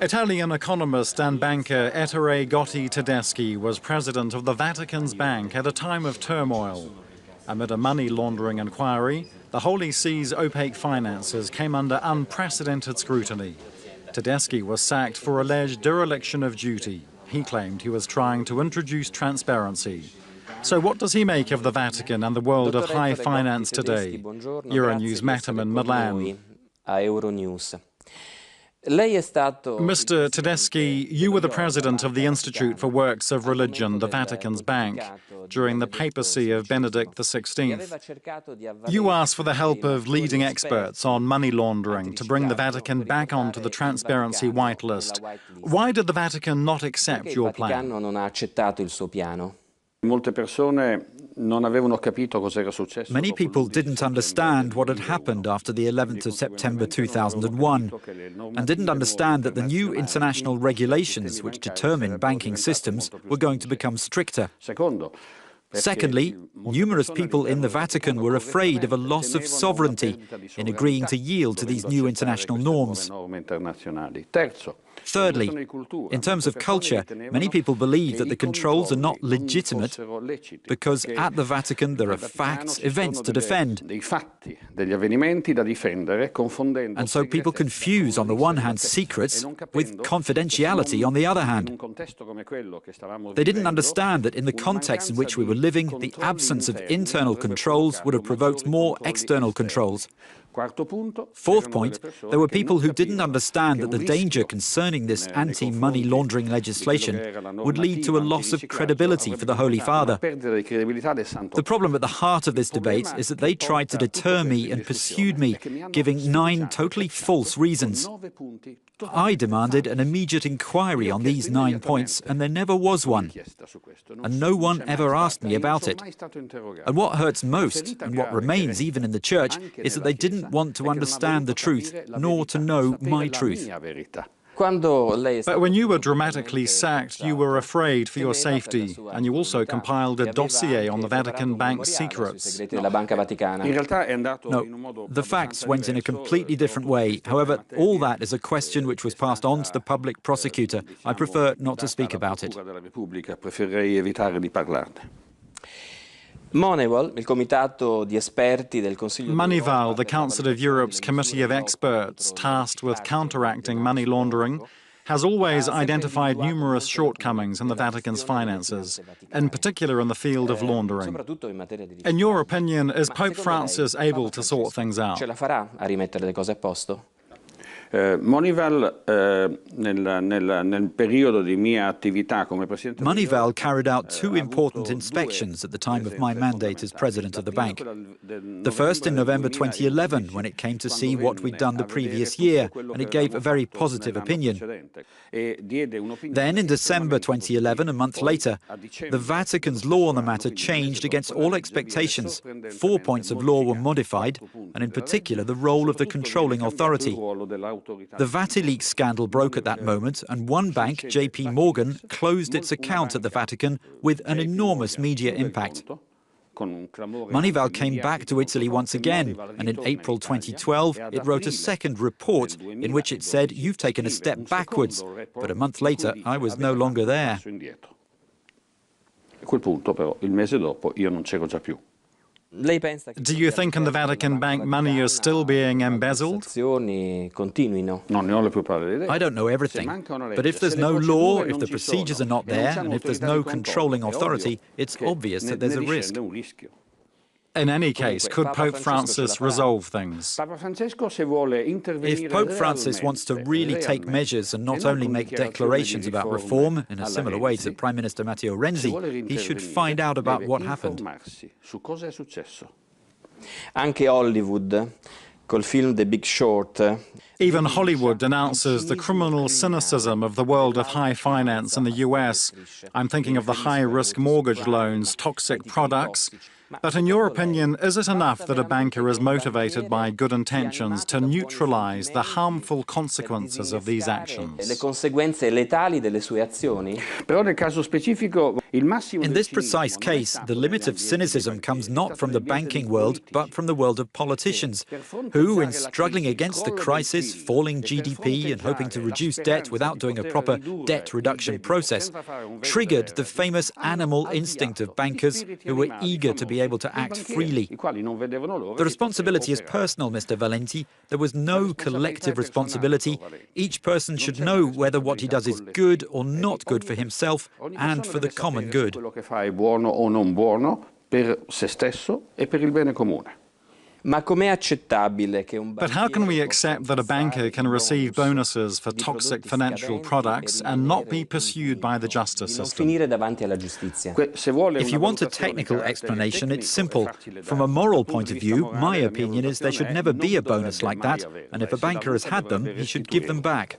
Italian economist and banker Ettore Gotti Tedeschi was president of the Vatican's bank at a time of turmoil. Amid a money laundering inquiry, the Holy See's opaque finances came under unprecedented scrutiny. Tedeschi was sacked for alleged dereliction of duty. He claimed he was trying to introduce transparency. So what does he make of the Vatican and the world of high finance today? Euronews met him in Milan. Euronews. Mr. Tedeschi, you were the president of the Institute for Works of Religion, the Vatican's bank, during the papacy of Benedict XVI. You asked for the help of leading experts on money laundering to bring the Vatican back onto the transparency whitelist. Why did the Vatican not accept your plan? Many people didn't understand what had happened after the 11th of September 2001 and didn't understand that the new international regulations which determine banking systems were going to become stricter. Secondly, numerous people in the Vatican were afraid of a loss of sovereignty in agreeing to yield to these new international norms. Thirdly, in terms of culture, many people believe that the controls are not legitimate because at the Vatican there are facts, events to defend. And so people confuse, on the one hand, secrets with confidentiality on the other hand. They didn't understand that in the context in which we were living, the absence of internal controls would have provoked more external controls. Fourth point, there were people who didn't understand that the danger concerning this anti-money laundering legislation would lead to a loss of credibility for the Holy Father. The problem at the heart of this debate is that they tried to deter me and pursued me, giving 9 totally false reasons. I demanded an immediate inquiry on these 9 points, and there never was one. And no one ever asked me about it. And what hurts most, and what remains even in the Church, is that they didn't want to understand the truth, nor to know my truth. But when you were dramatically sacked, you were afraid for your safety, and you also compiled a dossier on the Vatican Bank's secrets. No, the facts went in a completely different way. However, all that is a question which was passed on to the public prosecutor. I prefer not to speak about it. Moneyval, the Council of Europe's Committee of Experts tasked with counteracting money laundering, has always identified numerous shortcomings in the Vatican's finances, in particular in the field of laundering. In your opinion, is Pope Francis able to sort things out? Moneyval carried out 2 important inspections at the time of my mandate as president of the bank. The first in November 2011, when it came to see what we'd done the previous year, and it gave a very positive opinion. Then in December 2011, a month later, the Vatican's law on the matter changed against all expectations. 4 points of law were modified, and in particular the role of the controlling authority. The Vatileaks scandal broke at that moment, and one bank, JP Morgan, closed its account at the Vatican with an enormous media impact. Moneyval came back to Italy once again, and in April 2012 it wrote a second report in which it said, "You've taken a step backwards," but a month later I was no longer there. Do you think in the Vatican Bank money is still being embezzled? I don't know everything, but if there's no law, if the procedures are not there, and if there's no controlling authority, it's obvious that there's a risk. In any case, could Pope Francis resolve things? If Pope Francis wants to really take measures and not only make declarations about reform in a similar way to Prime Minister Matteo Renzi, he should find out about what happened. Even Hollywood denounces the criminal cynicism of the world of high finance in the US. I'm thinking of the high-risk mortgage loans, toxic products, But in your opinion, is it enough that a banker is motivated by good intentions to neutralize the harmful consequences of these actions? In this precise case, the limit of cynicism comes not from the banking world, but from the world of politicians, who, in struggling against the crisis, falling GDP and hoping to reduce debt without doing a proper debt reduction process, triggered the famous animal instinct of bankers who were eager to be able to act freely. The responsibility is personal, Mr. Valenti. There was no collective responsibility. Each person should know whether what he does is good or not good for himself and for the common good. But how can we accept that a banker can receive bonuses for toxic financial products and not be pursued by the justice system? If you want a technical explanation, it's simple. From a moral point of view, my opinion is there should never be a bonus like that, and if a banker has had them, he should give them back.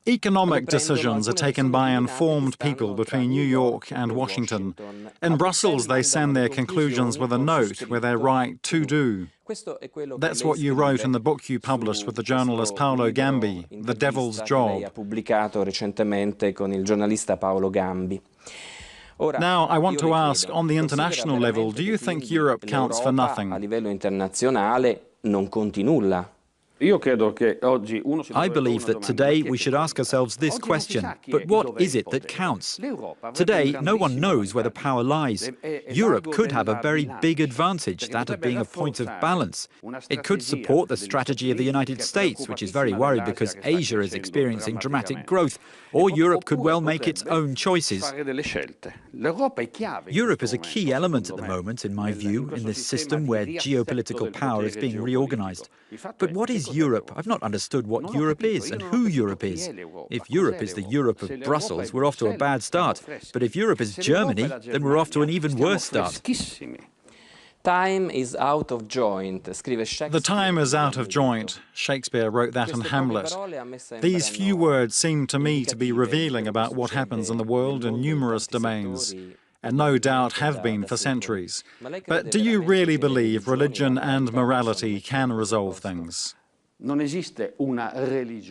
Economic decisions are taken by informed people between New York and Washington. In Brussels, they send their conclusions with a note where they write "to do." That's what you wrote in the book you published with the journalist Paolo Gambi, The Devil's Job. Now, I want to ask, on the international level, do you think Europe counts for nothing? I believe that today we should ask ourselves this question, but what is it that counts? Today, no one knows where the power lies. Europe could have a very big advantage, that of being a point of balance. It could support the strategy of the United States, which is very worried because Asia is experiencing dramatic growth, or Europe could well make its own choices. Europe is a key element at the moment, in my view, in this system where geopolitical power is being reorganized. But what is Europe? I've not understood what Europe is and who Europe is. If Europe is the Europe of Brussels, we're off to a bad start. But if Europe is Germany, then we're off to an even worse start. Time is out of joint, scrive Shakespeare. The time is out of joint. Shakespeare wrote that in Hamlet. These few words seem to me to be revealing about what happens in the world in numerous domains, and no doubt have been for centuries. But do you really believe religion and morality can resolve things?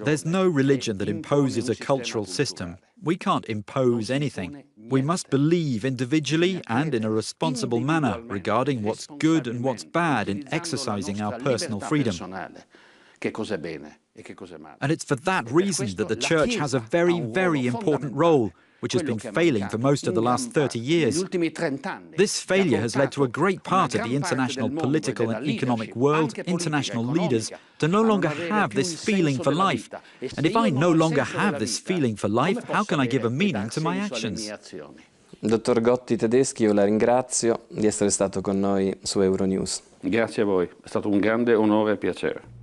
There's no religion that imposes a cultural system. We can't impose anything. We must believe individually and in a responsible manner regarding what's good and what's bad in exercising our personal freedom. And it's for that reason that the Church has a very, very important role, which has been failing for most of the last 30 years. This failure has led to a great part of the international political and economic world, international leaders, to no longer have this feeling for life. And if I no longer have this feeling for life, how can I give a meaning to my actions? Dottor Gotti Tedeschi, io la ringrazio di essere stato con noi su Euronews. Grazie a voi, è stato un grande onore e piacere.